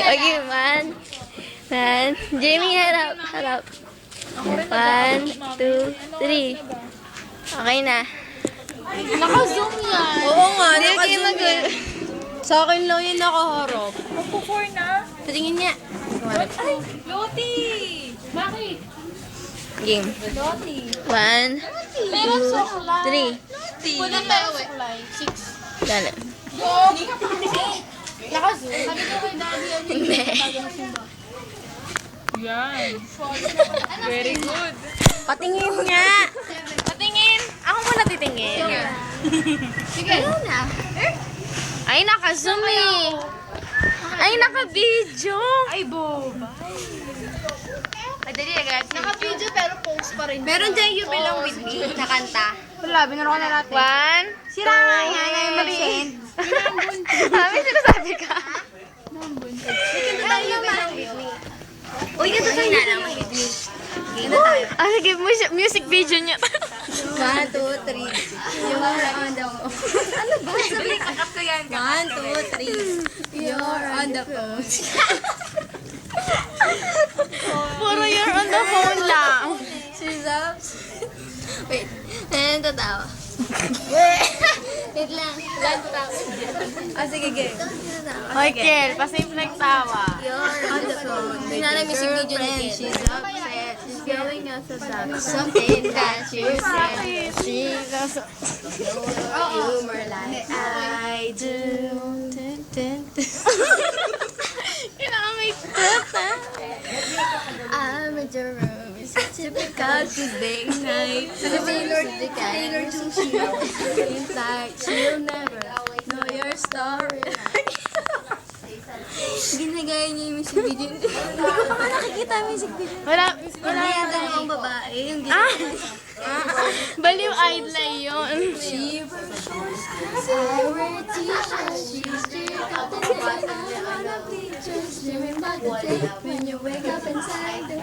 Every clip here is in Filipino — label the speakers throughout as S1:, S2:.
S1: Okay, one. Jamie, harap. 1, 2, 3. Okay na.
S2: Naka-zoom yan.
S3: Oo nga,
S1: Hindi,
S3: naka-zoom
S1: okay,
S3: yan. Sa akin lang yun nakaharap.
S2: Magpo-4 na.
S3: Patingin niya.
S2: Ay, Loti! Bakit?
S1: Game.
S2: Loti.
S1: 1,
S2: Meron suklay.
S1: 3.
S2: Pwede meron suklay. 6.
S1: Dali.
S2: Naka-zoom. Sabi ko kay daddy yan.
S1: Hindi.
S2: Yan. Very good.
S3: Patingin nga.
S1: Patingin. Ako muna titingin.
S2: Sige.
S1: na. Ay, naka-zoom eh. Ay, naka-video.
S2: Ay, boba.
S1: Madali agad.
S2: Naka-video pero post pa rin.
S3: Meron dyan you belong with me na kanta.
S2: Wala, binaro ko na natin.
S1: 1.
S3: Sira nga yan, ngayon mag-send.
S1: Sabi, sinasabi ka.
S3: Kanta tayo you belong with me. Uy, kanta tayo you belong with me. Kanta tayo.
S1: Ah, sige, music video niya.
S3: 1, 2, 3. You're on the phone. Ano ba? Sabi kakap ko yan. 1, 2, 3. You're on the phone.
S1: Puro you're on the phone lang.
S3: She's up. Wait. Ayan, tatawa. Wait lang. Lang tatawa. Ah, sige, game.
S1: Hoy, Kel, pasimpleng tawa.
S3: You're on the phone. Tingnan na music video ni Kel. She's upset. She's going out to talk. Something that you said.
S1: She's also...
S3: Humor like I do.
S1: Kailangan may tata.
S3: I'm in your room. It's typical Tuesday night. Taylor to she. Seems like she'll never know your story. Ginagaya niya yung music video. Hindi ko pa nga nakikita yung music video.
S1: Wala
S3: Yata ang babae. Yung
S1: Baliw idol yun.
S3: She I wear t-shirts. She's straight up and down on the bleachers. Dreaming about the day when you wake up inside the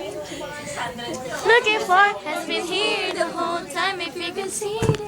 S1: Looking for has been here the whole time. If you can see it,